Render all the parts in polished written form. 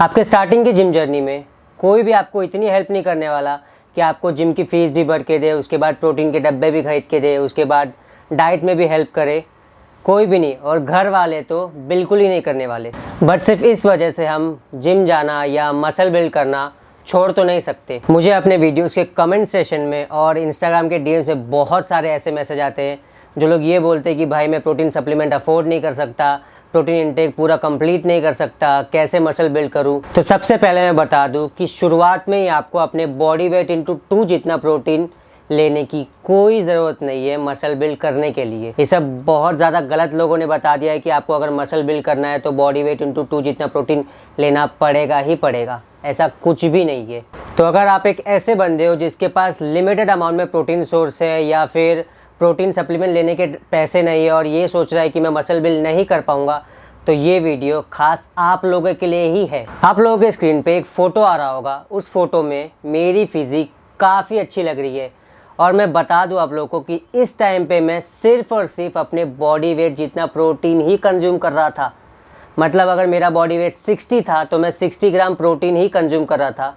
आपके स्टार्टिंग की gym journey में कोई भी आपको इतनी हेल्प नहीं करने वाला कि आपको जिम की फ़ीस भी भर के दे, उसके बाद प्रोटीन के डब्बे भी खरीद के दे, उसके बाद डाइट में भी हेल्प करे। कोई भी नहीं, और घर वाले तो बिल्कुल ही नहीं करने वाले। बट सिर्फ इस वजह से हम जिम जाना या मसल बिल्ड करना छोड़ तो नहीं सकते। मुझे अपने वीडियोस के कमेंट सेशन में और इंस्टाग्राम के डीएम से बहुत सारे ऐसे मैसेज आते हैं जो लोग ये बोलते हैं कि भाई मैं प्रोटीन सप्लीमेंट अफोर्ड नहीं कर सकता, प्रोटीन इंटेक पूरा कंप्लीट नहीं कर सकता, कैसे मसल बिल्ड करूं। तो सबसे पहले मैं बता दूं कि शुरुआत में ही आपको अपने बॉडी वेट इंटू 2 जितना प्रोटीन लेने की कोई ज़रूरत नहीं है मसल बिल्ड करने के लिए। ये सब बहुत ज़्यादा गलत लोगों ने बता दिया है कि आपको अगर मसल बिल्ड करना है तो बॉडी वेट इंटू 2 जितना प्रोटीन लेना पड़ेगा ही पड़ेगा। ऐसा कुछ भी नहीं है। तो अगर आप एक ऐसे बंदे हो जिसके पास लिमिटेड अमाउंट में प्रोटीन सोर्स है या फिर प्रोटीन सप्लीमेंट लेने के पैसे नहीं है और ये सोच रहा है कि मैं मसल बिल्ड नहीं कर पाऊंगा, तो ये वीडियो खास आप लोगों के लिए ही है। आप लोगों के स्क्रीन पे एक फ़ोटो आ रहा होगा, उस फोटो में मेरी फिजिक काफ़ी अच्छी लग रही है। और मैं बता दूं आप लोगों को कि इस टाइम पे मैं सिर्फ और सिर्फ अपने बॉडी वेट जितना प्रोटीन ही कंज्यूम कर रहा था। मतलब अगर मेरा बॉडी वेट 60 था तो मैं 60 ग्राम प्रोटीन ही कंज्यूम कर रहा था।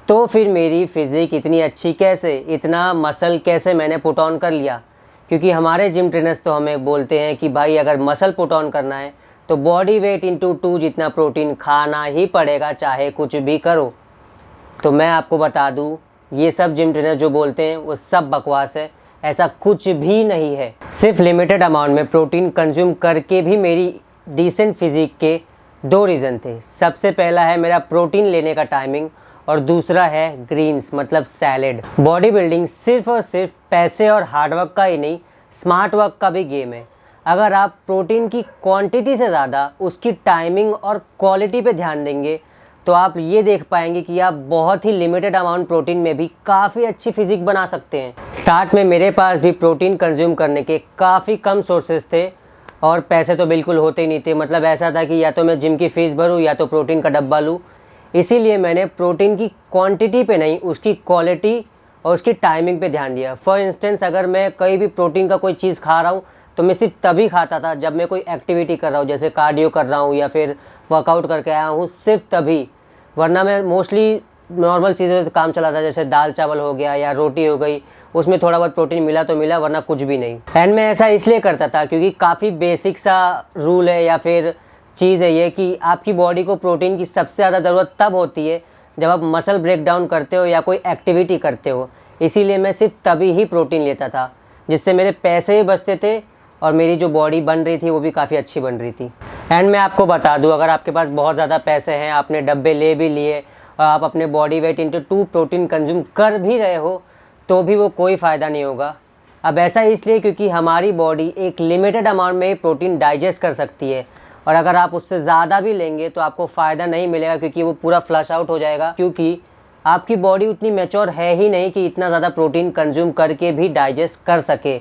तो फिर मेरी फिजिक इतनी अच्छी कैसे, इतना मसल कैसे मैंने पुट ऑन कर लिया? क्योंकि हमारे जिम ट्रेनर्स तो हमें बोलते हैं कि भाई अगर मसल पुट ऑन करना है तो बॉडी वेट इंटू 2 जितना प्रोटीन खाना ही पड़ेगा, चाहे कुछ भी करो। तो मैं आपको बता दूं, ये सब जिम ट्रेनर जो बोलते हैं वो सब बकवास है। ऐसा कुछ भी नहीं है। सिर्फ लिमिटेड अमाउंट में प्रोटीन कंज्यूम करके भी मेरी डिसेंट फिजिक के 2 रीज़न थे। सबसे पहला है मेरा प्रोटीन लेने का टाइमिंग और दूसरा है ग्रीन्स मतलब सैलेड। बॉडी बिल्डिंग सिर्फ और सिर्फ पैसे और हार्डवर्क का ही नहीं, स्मार्ट वर्क का भी गेम है। अगर आप प्रोटीन की क्वांटिटी से ज़्यादा उसकी टाइमिंग और क्वालिटी पे ध्यान देंगे तो आप ये देख पाएंगे कि आप बहुत ही लिमिटेड अमाउंट प्रोटीन में भी काफ़ी अच्छी फिजिक बना सकते हैं। स्टार्ट में मेरे पास भी प्रोटीन कंज्यूम करने के काफ़ी कम सोर्सेज थे और पैसे तो बिल्कुल होते ही नहीं थे। मतलब ऐसा था कि या तो मैं जिम की फ़ीस भरूँ या तो प्रोटीन का डब्बा लूँ। इसीलिए मैंने प्रोटीन की क्वांटिटी पे नहीं, उसकी क्वालिटी और उसकी टाइमिंग पे ध्यान दिया। फॉर इंस्टेंस अगर मैं कहीं भी प्रोटीन का कोई चीज़ खा रहा हूँ तो मैं सिर्फ तभी खाता था जब मैं कोई एक्टिविटी कर रहा हूँ, जैसे कार्डियो कर रहा हूँ या फिर वर्कआउट करके आया हूँ, सिर्फ तभी। वरना मैं मोस्टली नॉर्मल चीज़ों से काम चलाता, जैसे दाल चावल हो गया या रोटी हो गई, उसमें थोड़ा बहुत प्रोटीन मिला तो मिला, वरना कुछ भी नहीं। एंड मैं ऐसा इसलिए करता था क्योंकि काफ़ी बेसिक सा रूल है या फिर चीज़ है ये कि आपकी बॉडी को प्रोटीन की सबसे ज़्यादा ज़रूरत तब होती है जब आप मसल ब्रेक डाउन करते हो या कोई एक्टिविटी करते हो। इसीलिए मैं सिर्फ तभी ही प्रोटीन लेता था, जिससे मेरे पैसे भी बचते थे और मेरी जो बॉडी बन रही थी वो भी काफ़ी अच्छी बन रही थी। एंड मैं आपको बता दूं, अगर आपके पास बहुत ज़्यादा पैसे हैं, आपने डब्बे ले भी लिए और आप अपने body weight into 2 protein consume कर भी रहे हो तो भी वो कोई फ़ायदा नहीं होगा। अब ऐसा इसलिए क्योंकि हमारी बॉडी एक लिमिटेड अमाउंट में ही प्रोटीन डाइजेस्ट कर सकती है और अगर आप उससे ज़्यादा भी लेंगे तो आपको फ़ायदा नहीं मिलेगा क्योंकि वो पूरा फ्लश आउट हो जाएगा। क्योंकि आपकी बॉडी उतनी मैच्योर है ही नहीं कि इतना ज़्यादा प्रोटीन कंज्यूम करके भी डाइजेस्ट कर सके।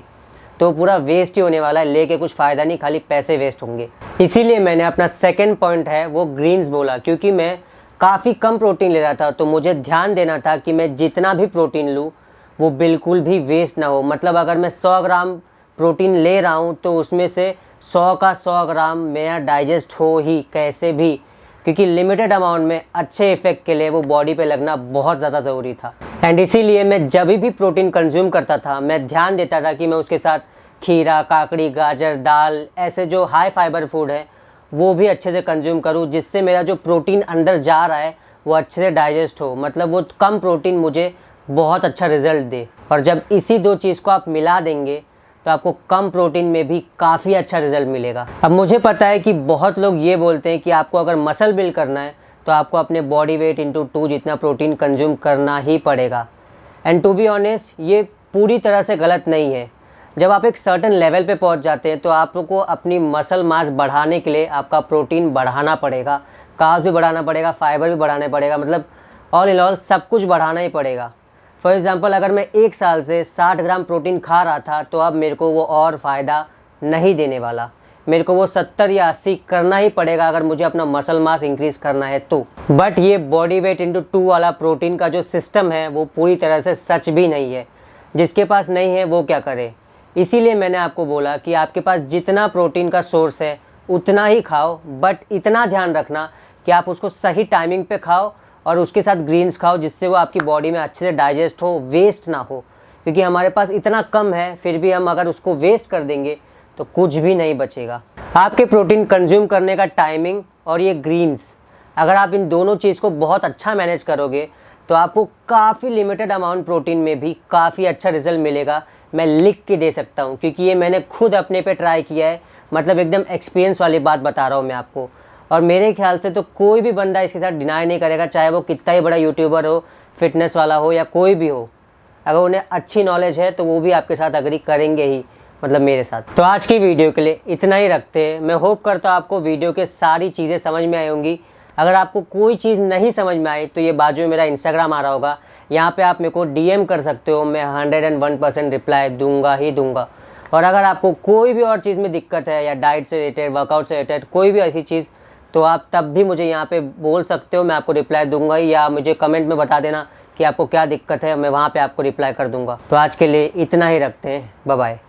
तो पूरा वेस्ट ही होने वाला है, लेके कुछ फ़ायदा नहीं, खाली पैसे वेस्ट होंगे। इसीलिए मैंने अपना सेकंड पॉइंट है वो ग्रीन्स बोला, क्योंकि मैं काफ़ी कम प्रोटीन ले रहा था तो मुझे ध्यान देना था कि मैं जितना भी प्रोटीन लूँ वो बिल्कुल भी वेस्ट ना हो। मतलब अगर मैं 100 ग्राम प्रोटीन ले रहा हूँ तो उसमें से 100 का 100 ग्राम मेरा डाइजेस्ट हो ही कैसे भी, क्योंकि लिमिटेड अमाउंट में अच्छे इफेक्ट के लिए वो बॉडी पे लगना बहुत ज़्यादा ज़रूरी था। एंड इसीलिए मैं जब भी प्रोटीन कंज्यूम करता था मैं ध्यान देता था कि मैं उसके साथ खीरा, काकड़ी, गाजर, दाल, ऐसे जो हाई फाइबर फूड है वो भी अच्छे से कंज्यूम करूँ, जिससे मेरा जो प्रोटीन अंदर जा रहा है वो अच्छे से डाइजेस्ट हो। मतलब वो कम प्रोटीन मुझे बहुत अच्छा रिजल्ट दे। और जब इसी 2 चीज़ को आप मिला देंगे तो आपको कम प्रोटीन में भी काफ़ी अच्छा रिजल्ट मिलेगा। अब मुझे पता है कि बहुत लोग ये बोलते हैं कि आपको अगर मसल बिल्ड करना है तो आपको अपने बॉडी वेट इंटू 2 जितना प्रोटीन कंज्यूम करना ही पड़ेगा। एंड टू बी ऑनेस्ट ये पूरी तरह से गलत नहीं है। जब आप एक सर्टेन लेवल पे पहुंच जाते हैं तो आपको अपनी मसल मास बढ़ाने के लिए आपका प्रोटीन बढ़ाना पड़ेगा, कार्ब्स भी बढ़ाना पड़ेगा, फाइबर भी बढ़ाना पड़ेगा, मतलब ऑल इन ऑल सब कुछ बढ़ाना ही पड़ेगा। फॉर एग्ज़ाम्पल अगर मैं 1 साल से 60 ग्राम प्रोटीन खा रहा था तो अब मेरे को वो और फ़ायदा नहीं देने वाला। मेरे को वो 70 या 80 करना ही पड़ेगा अगर मुझे अपना मसल मास इंक्रीज़ करना है तो। बट ये बॉडी वेट इंटू 2 वाला प्रोटीन का जो सिस्टम है वो पूरी तरह से सच भी नहीं है। जिसके पास नहीं है वो क्या करे। इसीलिए मैंने आपको बोला कि आपके पास जितना प्रोटीन का सोर्स है उतना ही खाओ, बट इतना ध्यान रखना कि आप उसको सही टाइमिंग पे खाओ और उसके साथ ग्रीन्स खाओ, जिससे वो आपकी बॉडी में अच्छे से डाइजेस्ट हो, वेस्ट ना हो। क्योंकि हमारे पास इतना कम है, फिर भी हम अगर उसको वेस्ट कर देंगे तो कुछ भी नहीं बचेगा। आपके प्रोटीन कंज्यूम करने का टाइमिंग और ये ग्रीन्स, अगर आप इन दोनों चीज़ को बहुत अच्छा मैनेज करोगे तो आपको काफ़ी लिमिटेड अमाउंट प्रोटीन में भी काफ़ी अच्छा रिजल्ट मिलेगा। मैं लिख के दे सकता हूँ, क्योंकि ये मैंने खुद अपने पे ट्राई किया है। मतलब एकदम एक्सपीरियंस वाली बात बता रहा हूँ मैं आपको। और मेरे ख्याल से तो कोई भी बंदा इसके साथ डिनाई नहीं करेगा, चाहे वो कितना ही बड़ा यूट्यूबर हो, फिटनेस वाला हो या कोई भी हो। अगर उन्हें अच्छी नॉलेज है तो वो भी आपके साथ अग्री करेंगे ही, मतलब मेरे साथ। तो आज की वीडियो के लिए इतना ही रखते हैं। मैं होप करता हूँ आपको वीडियो के सारी चीज़ें समझ में आई होंगी। अगर आपको कोई चीज़ नहीं समझ में आई तो ये बाजू में मेरा इंस्टाग्राम आ रहा होगा, यहाँ पे आप मेरे को DM कर सकते हो। मैं 101% रिप्लाई दूंगा ही दूंगा। और अगर आपको कोई भी और चीज़ में दिक्कत है, या डाइट से रिलेटेड, वर्कआउट से रिलेटेड कोई भी ऐसी चीज़, तो आप तब भी मुझे यहाँ पे बोल सकते हो, मैं आपको रिप्लाई दूंगा ही। या मुझे कमेंट में बता देना कि आपको क्या दिक्कत है, मैं वहाँ पे आपको रिप्लाई कर दूंगा। तो आज के लिए इतना ही रखते हैं, बाय बाय।